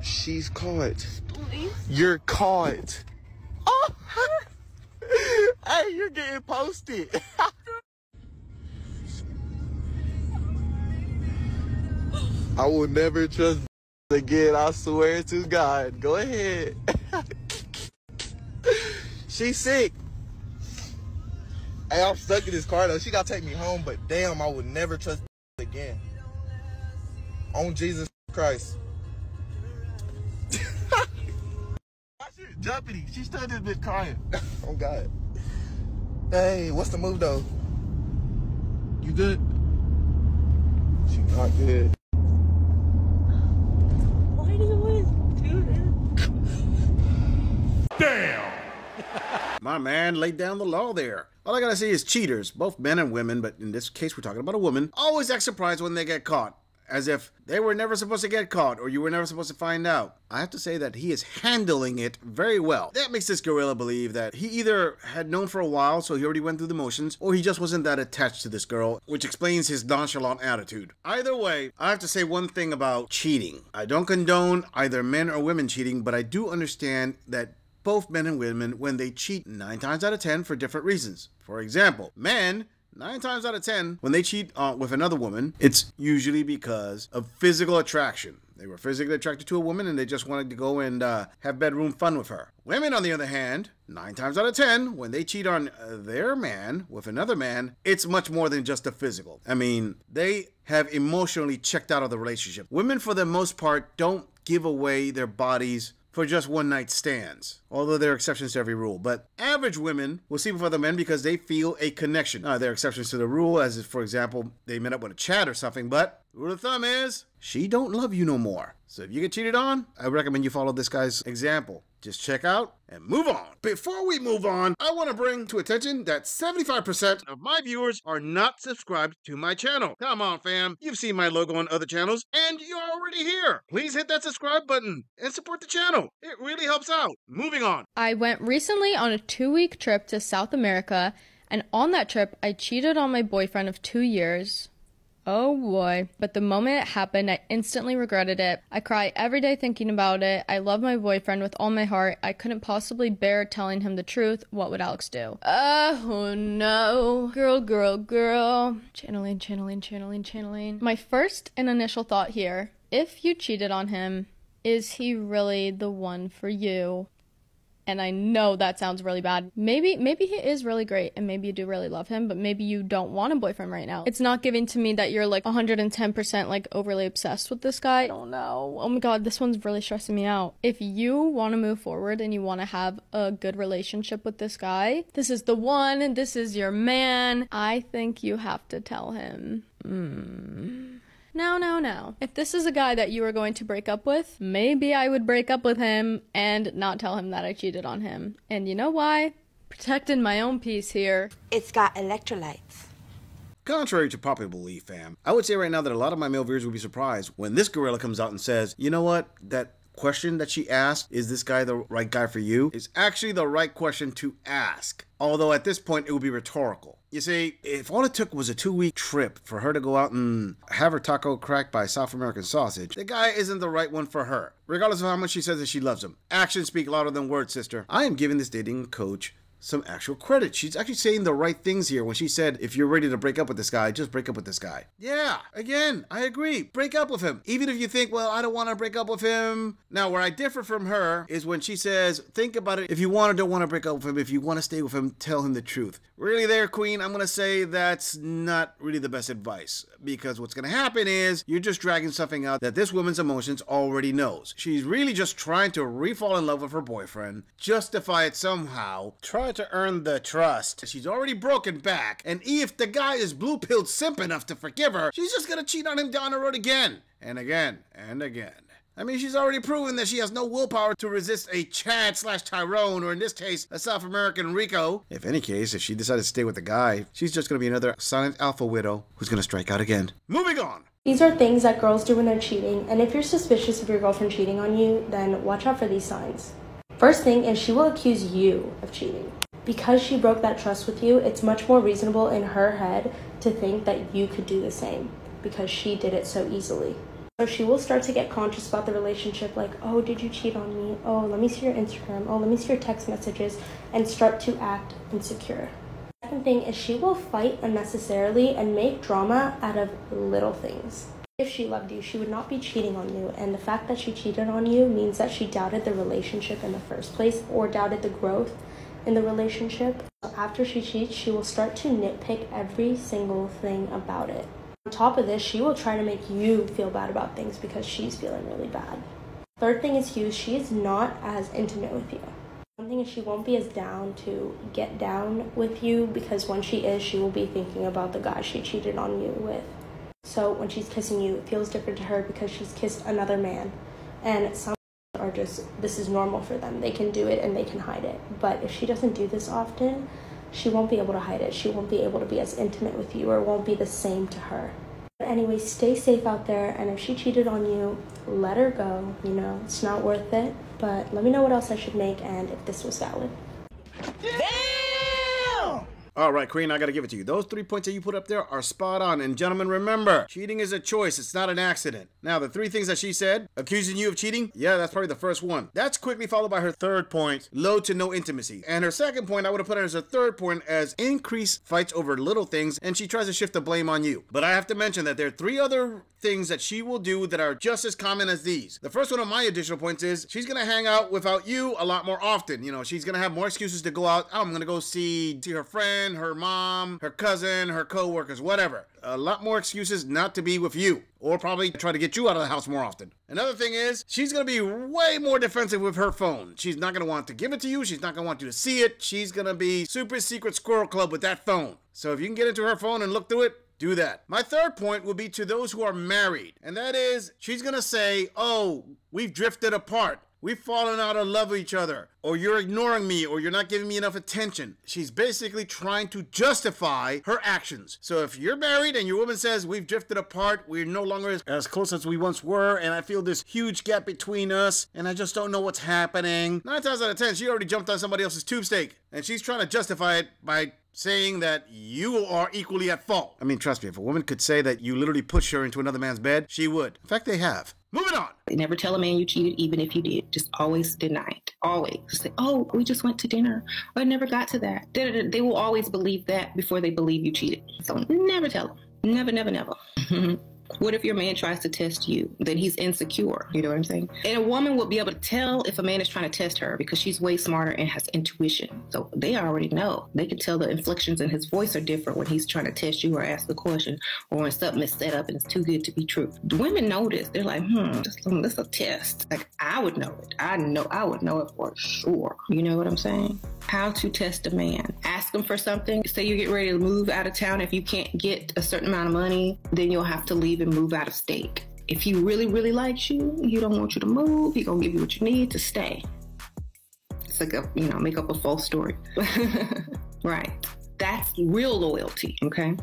She's caught. Please. You're caught. Oh! Hey, you're getting posted. I will never trust again, I swear to God. Go ahead. She's sick. Hey, I'm stuck in this car though. She gotta take me home, but damn, I would never trust again. On Jesus Christ. Why she jumping? She stood this bitch crying. Oh God. Hey, what's the move though? You good? She not good. Why do you always do this? Damn! My man laid down the law there. All I gotta say is cheaters, both men and women, but in this case we're talking about a woman, always act surprised when they get caught. As if they were never supposed to get caught or you were never supposed to find out. I have to say that he is handling it very well. That makes this gorilla believe that he either had known for a while, so he already went through the motions, or he just wasn't that attached to this girl, which explains his nonchalant attitude. Either way, I have to say one thing about cheating. I don't condone either men or women cheating, but I do understand that both men and women, when they cheat 9 times out of 10 for different reasons. For example, men, 9 times out of 10, when they cheat with another woman, it's usually because of physical attraction. They were physically attracted to a woman and they just wanted to go and have bedroom fun with her. Women, on the other hand, 9 times out of 10, when they cheat on their man with another man, it's much more than just a physical. I mean, they have emotionally checked out of the relationship. Women, for the most part, don't give away their bodies for just one-night stands, although there are exceptions to every rule. But average women will sleep with other men because they feel a connection. There are exceptions to the rule, as if, for example, they met up with a chat or something, but the rule of thumb is, she don't love you no more. So if you get cheated on, I recommend you follow this guy's example. Just check out and move on. Before we move on, I want to bring to attention that 75% of my viewers are not subscribed to my channel. Come on, fam. You've seen my logo on other channels, and you're already here. Please hit that subscribe button and support the channel. It really helps out. Moving on. I went recently on a 2-week trip to South America, and on that trip, I cheated on my boyfriend of 2 years. Oh boy. But the moment it happened, I instantly regretted it. I cry every day thinking about it. I love my boyfriend with all my heart. I couldn't possibly bear telling him the truth. What would Alex do? Oh no. Girl, girl, girl. Channeling, channeling, channeling, channeling. My first and initial thought here, if you cheated on him, is he really the one for you? And I know that sounds really bad. Maybe he is really great and maybe you do really love him, but maybe you don't want a boyfriend right now. It's not giving to me that you're like 110% like overly obsessed with this guy. I don't know. Oh my God, this one's really stressing me out. If you want to move forward and you want to have a good relationship with this guy, this is the one, this is your man, I think you have to tell him. No. If this is a guy that you are going to break up with, maybe I would break up with him and not tell him that I cheated on him. And you know why? Protecting my own peace here. It's got electrolytes. Contrary to popular belief, fam, I would say right now that a lot of my male viewers will be surprised when this gorilla comes out and says, you know what, that question that she asked, is this guy the right guy for you, is actually the right question to ask. Although at this point it would be rhetorical. You see, if all it took was a 2-week trip for her to go out and have her taco cracked by South American sausage, the guy isn't the right one for her, regardless of how much she says that she loves him. Actions speak louder than words, sister. I am giving this dating coach some actual credit. She's actually saying the right things here when she said, if you're ready to break up with this guy, just break up with this guy. Yeah, again, I agree. Break up with him. Even if you think, well, I don't want to break up with him. Now, where I differ from her is when she says, think about it. If you want or don't want to break up with him, if you want to stay with him, tell him the truth. Really there, queen, I'm going to say that's not really the best advice. Because what's going to happen is you're just dragging something out that this woman's emotions already knows. She's really just trying to re-fall in love with her boyfriend, justify it somehow, try to earn the trust. She's already broken back, and if the guy is blue-pilled simp enough to forgive her, she's just gonna cheat on him down the road again, and again, and again. I mean, she's already proven that she has no willpower to resist a Chad/Tyrone, or in this case, a South American Rico. If any case, if she decided to stay with the guy, she's just gonna be another silent alpha widow who's gonna strike out again. Moving on. These are things that girls do when they're cheating, and if you're suspicious of your girlfriend cheating on you, then watch out for these signs. First thing is she will accuse you of cheating. Because she broke that trust with you, it's much more reasonable in her head to think that you could do the same because she did it so easily. So she will start to get conscious about the relationship, like, oh, did you cheat on me? Oh, let me see your Instagram. Oh, let me see your text messages, and start to act insecure. Second thing is she will fight unnecessarily and make drama out of little things. If she loved you, she would not be cheating on you, and the fact that she cheated on you means that she doubted the relationship in the first place or doubted the growth in the relationship. So after she cheats, she will start to nitpick every single thing about it. On top of this, she will try to make you feel bad about things because she's feeling really bad. Third thing is huge. She is not as intimate with you. One thing is she won't be as down to get down with you because when she is, she will be thinking about the guy she cheated on you with. So when she's kissing you, it feels different to her because she's kissed another man. And some are just, this is normal for them. They can do it and they can hide it. But if she doesn't do this often, she won't be able to hide it. She won't be able to be as intimate with you, or it won't be the same to her. But anyway, stay safe out there. And if she cheated on you, let her go. You know, it's not worth it. But let me know what else I should make and if this was valid. All right, Queen, I got to give it to you. Those 3 points that you put up there are spot on. And gentlemen, remember, cheating is a choice. It's not an accident. Now, the 3 things that she said, accusing you of cheating, yeah, that's probably the first one. That's quickly followed by her third point, low to no intimacy. And her second point, I would have put it as her third point as increased fights over little things, and she tries to shift the blame on you. But I have to mention that there are 3 other things that she will do that are just as common as these. The first one of my additional points is she's going to hang out without you a lot more often. You know, she's going to have more excuses to go out. Oh, I'm going to go see her friend, her mom, her cousin, her co-workers, whatever. A lot more excuses not to be with you, or probably try to get you out of the house more often. Another thing is she's going to be way more defensive with her phone. She's not going to want to give it to you. She's not going to want you to see it. She's going to be super secret squirrel club with that phone. So if you can get into her phone and look through it, do that. My third point will be to those who are married, and that is she's going to say, oh, we've drifted apart. We've fallen out of love with each other, or you're ignoring me, or you're not giving me enough attention. She's basically trying to justify her actions. So if you're married and your woman says, we've drifted apart, we're no longer as close as we once were, and I feel this huge gap between us, and I just don't know what's happening. 9 times out of 10, she already jumped on somebody else's tube steak, and she's trying to justify it by saying that you are equally at fault. I mean, trust me, if a woman could say that you literally pushed her into another man's bed, she would. In fact, they have. Moving on. They never tell a man you cheated, even if you did. Just always deny it. Always. Just say, oh, we just went to dinner. Or I never got to that. They will always believe that before they believe you cheated. So never tell them. Never, never, never. What if your man tries to test you? Then he's insecure. You know what I'm saying? And a woman will be able to tell if a man is trying to test her because she's way smarter and has intuition. So they already know. They can tell the inflections in his voice are different when he's trying to test you or ask a question, or when something is set up and it's too good to be true. The women know this. They're like, this is a test. Like, I would know it. I would know it for sure. You know what I'm saying? How to test a man. Ask him for something. Say you get ready to move out of town. If you can't get a certain amount of money, then you'll have to leave and move out of state. If he really, really likes you, he don't want you to move. He gonna give you what you need to stay. It's like make up a false story. Right. That's real loyalty, okay?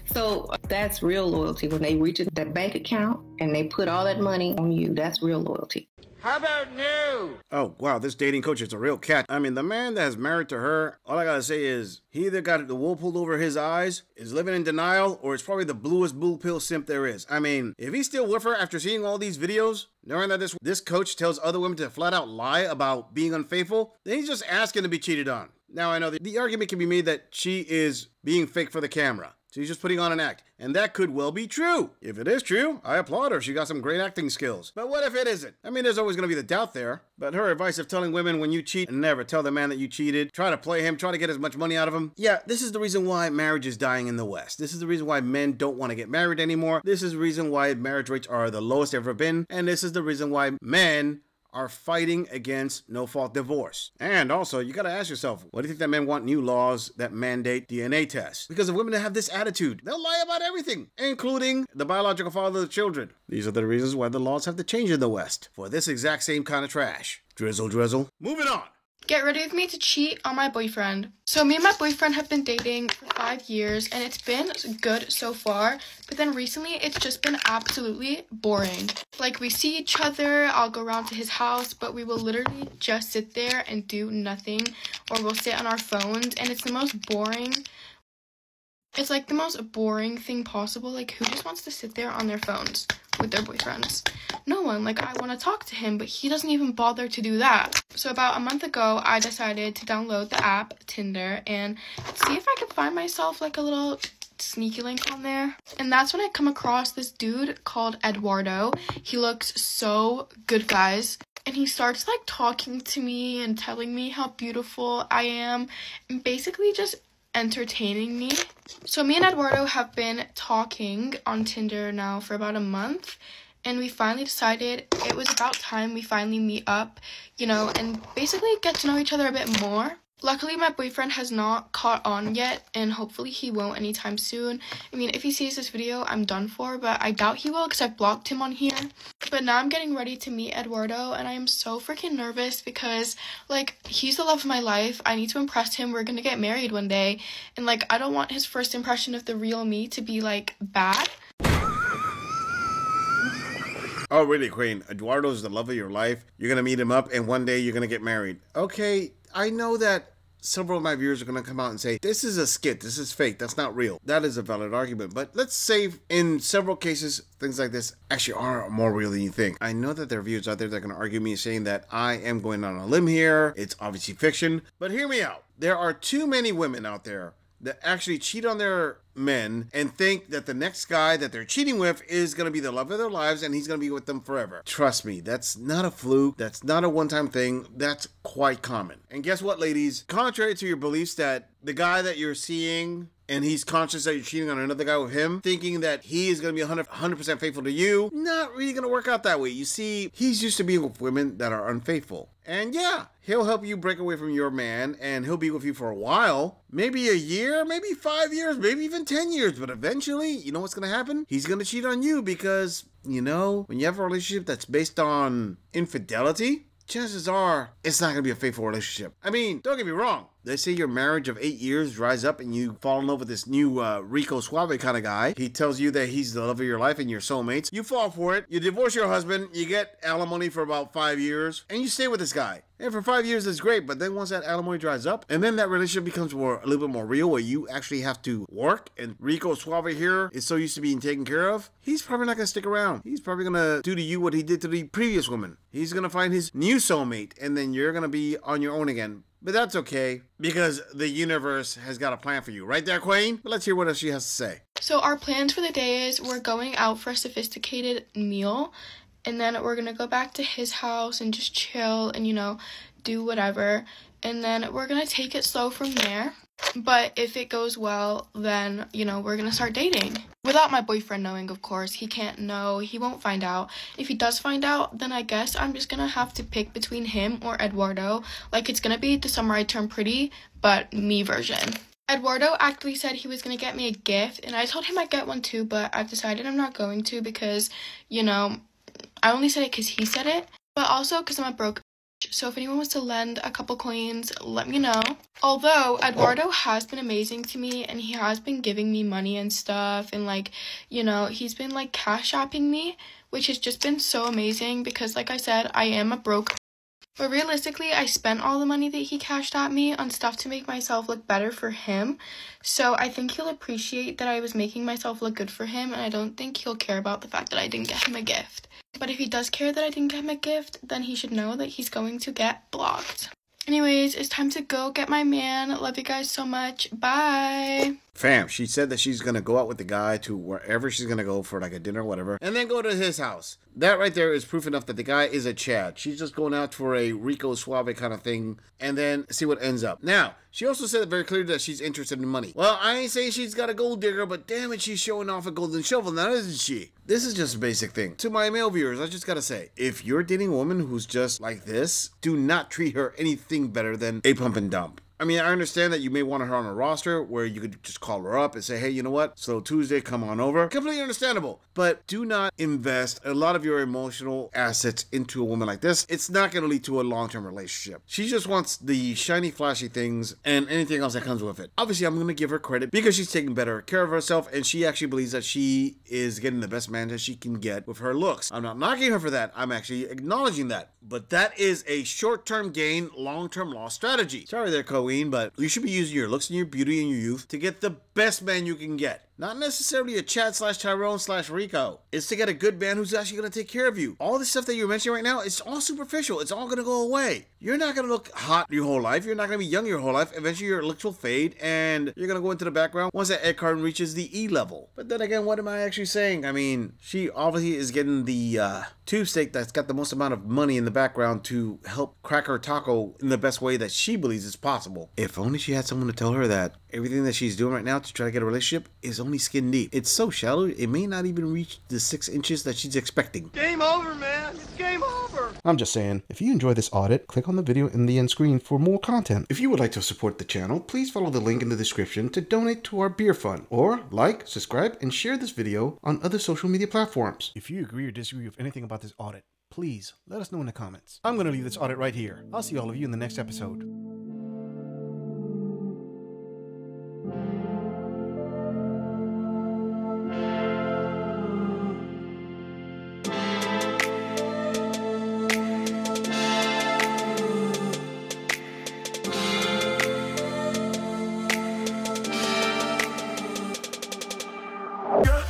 So that's real loyalty. When they reach that bank account and they put all that money on you, that's real loyalty. How about new? Oh, wow, this dating coach is a real catch. I mean, the man that's married to her, all I gotta say is he either got the wool pulled over his eyes, is living in denial, or is probably the bluest blue pill simp there is. I mean, if he's still with her after seeing all these videos, knowing that this coach tells other women to flat out lie about being unfaithful, then he's just asking to be cheated on. Now, I know the argument can be made that she is being fake for the camera. She's just putting on an act. And that could well be true. If it is true, I applaud her. She got some great acting skills. But what if it isn't? I mean, there's always going to be the doubt there. But her advice of telling women when you cheat, never tell the man that you cheated. Try to play him. Try to get as much money out of him. Yeah, this is the reason why marriage is dying in the West. This is the reason why men don't want to get married anymore. This is the reason why marriage rates are the lowest ever been. And this is the reason why men are fighting against no-fault divorce. And also, you gotta ask yourself, why do you think that men want new laws that mandate DNA tests? Because of women that have this attitude, they'll lie about everything, including the biological father of the children. These are the reasons why the laws have to change in the West, for this exact same kind of trash. Drizzle, drizzle. Moving on. Get ready with me to cheat on my boyfriend. So me and my boyfriend have been dating for 5 years and it's been good so far, but then recently it's just been absolutely boring. Like, we see each other, I'll go around to his house, but we will literally just sit there and do nothing, or we'll sit on our phones, and it's the most boring It's like the most boring thing possible. Like, who just wants to sit there on their phones with their boyfriends? No one. Like, I want to talk to him, but he doesn't even bother to do that. So about a month ago, I decided to download the app Tinder and see if I could find myself like a little sneaky link on there. And that's when I come across this dude called Eduardo. He looks so good, guys. And he starts like talking to me and telling me how beautiful I am and basically just entertaining me. So me and Eduardo have been talking on Tinder now for about a month, and we finally decided it was about time we finally meet up, you know, and basically get to know each other a bit more. Luckily, my boyfriend has not caught on yet, and hopefully he won't anytime soon. I mean, if he sees this video, I'm done for, but I doubt he will because I've blocked him on here. But now I'm getting ready to meet Eduardo, and I am so freaking nervous because, like, he's the love of my life. I need to impress him. We're gonna get married one day, and, like, I don't want his first impression of the real me to be, like, bad. Oh, really, Queen? Eduardo's the love of your life. You're gonna meet him up, and one day you're gonna get married. Okay, I know that several of my viewers are going to come out and say, this is a skit, this is fake, that's not real. That is a valid argument. But let's say in several cases, things like this actually are more real than you think. I know that there are viewers out there that are going to argue me saying that I am going on a limb here. It's obviously fiction. But hear me out. There are too many women out there that actually cheat on their men and think that the next guy that they're cheating with is going to be the love of their lives and he's going to be with them forever. Trust me, that's not a fluke. That's not a one-time thing. That's quite common. And guess what, ladies? Contrary to your beliefs that the guy that you're seeing and he's conscious that you're cheating on another guy with him, thinking that he is going to be 100% faithful to you, not really going to work out that way. You see, he's used to being with women that are unfaithful. And yeah, he'll help you break away from your man and he'll be with you for a while. Maybe a year, maybe 5 years, maybe even 10 years. But eventually, you know what's going to happen? He's going to cheat on you because, you know, when you have a relationship that's based on infidelity, chances are it's not going to be a faithful relationship. I mean, don't get me wrong. They say your marriage of 8 years dries up and you fall in love with this new Rico Suave kind of guy. He tells you that he's the love of your life and your soulmates. You fall for it. You divorce your husband. You get alimony for about 5 years and you stay with this guy. And for 5 years, it's great. But then once that alimony dries up and then that relationship becomes a little bit more real where you actually have to work and Rico Suave here is so used to being taken care of, he's probably not going to stick around. He's probably going to do to you what he did to the previous woman. He's going to find his new soulmate and then you're going to be on your own again. But that's okay, because the universe has got a plan for you. Right there, Queen? But let's hear what else she has to say. So our plans for the day is we're going out for a sophisticated meal, and then we're going to go back to his house and just chill and, you know, do whatever. And then we're going to take it slow from there. But if it goes well, then, you know, we're going to start dating. Without my boyfriend knowing, of course. He can't know. He won't find out. If he does find out, then I guess I'm just going to have to pick between him or Eduardo. Like, it's going to be The Summer I Turned Pretty, but me version. Eduardo actually said he was going to get me a gift, and I told him I'd get one too, but I've decided I'm not going to because, you know, I only said it because he said it, but also because I'm a broke. So if anyone wants to lend a couple coins, let me know. Although Eduardo has been amazing to me and he has been giving me money and stuff and like, you know, he's been like cash apping me, which has just been so amazing because like I said, I am a broke. But realistically, I spent all the money that he cashed at me on stuff to make myself look better for him. So I think he'll appreciate that I was making myself look good for him, and I don't think he'll care about the fact that I didn't get him a gift. But if he does care that I didn't get him a gift, then he should know that he's going to get blocked. Anyways, it's time to go get my man. Love you guys so much. Bye. Fam, she said that she's going to go out with the guy to wherever she's going to go for like a dinner or whatever, and then go to his house. That right there is proof enough that the guy is a Chad. She's just going out for a Rico Suave kind of thing and then see what ends up. Now, she also said very clearly that she's interested in money. Well, I ain't saying she's got a gold digger, but damn it, she's showing off a golden shovel now, isn't she? This is just a basic thing. To my male viewers, I just gotta say, if you're dating a woman who's just like this, do not treat her anything better than a pump and dump. I mean, I understand that you may want her on a roster where you could just call her up and say, hey, you know what? So Tuesday, come on over. Completely understandable. But do not invest a lot of your emotional assets into a woman like this. It's not going to lead to a long-term relationship. She just wants the shiny, flashy things and anything else that comes with it. Obviously, I'm going to give her credit because she's taking better care of herself and she actually believes that she is getting the best man that she can get with her looks. I'm not knocking her for that. I'm actually acknowledging that. But that is a short-term gain, long-term loss strategy. Sorry there, Coach. Halloween, but you should be using your looks and your beauty and your youth to get the best man you can get. Not necessarily a Chad / Tyrone / Rico. It's to get a good man who's actually going to take care of you. All this stuff that you're mentioning right now, it's all superficial. It's all going to go away. You're not going to look hot your whole life. You're not going to be young your whole life. Eventually your looks will fade and you're going to go into the background once that Ed Carden reaches the E level. But then again, what am I actually saying? I mean, she obviously is getting the tube steak that's got the most amount of money in the background to help crack her taco in the best way that she believes is possible. If only she had someone to tell her that everything that she's doing right now to try to get a relationship is only skin deep. It's so shallow, it may not even reach the 6 inches that she's expecting. Game over, man. It's game over. I'm just saying, if you enjoy this audit, click on the video in the end screen for more content. If you would like to support the channel, please follow the link in the description to donate to our beer fund, or like, subscribe, and share this video on other social media platforms. If you agree or disagree with anything about this audit, please let us know in the comments. I'm going to leave this audit right here. I'll see all of you in the next episode. Yeah.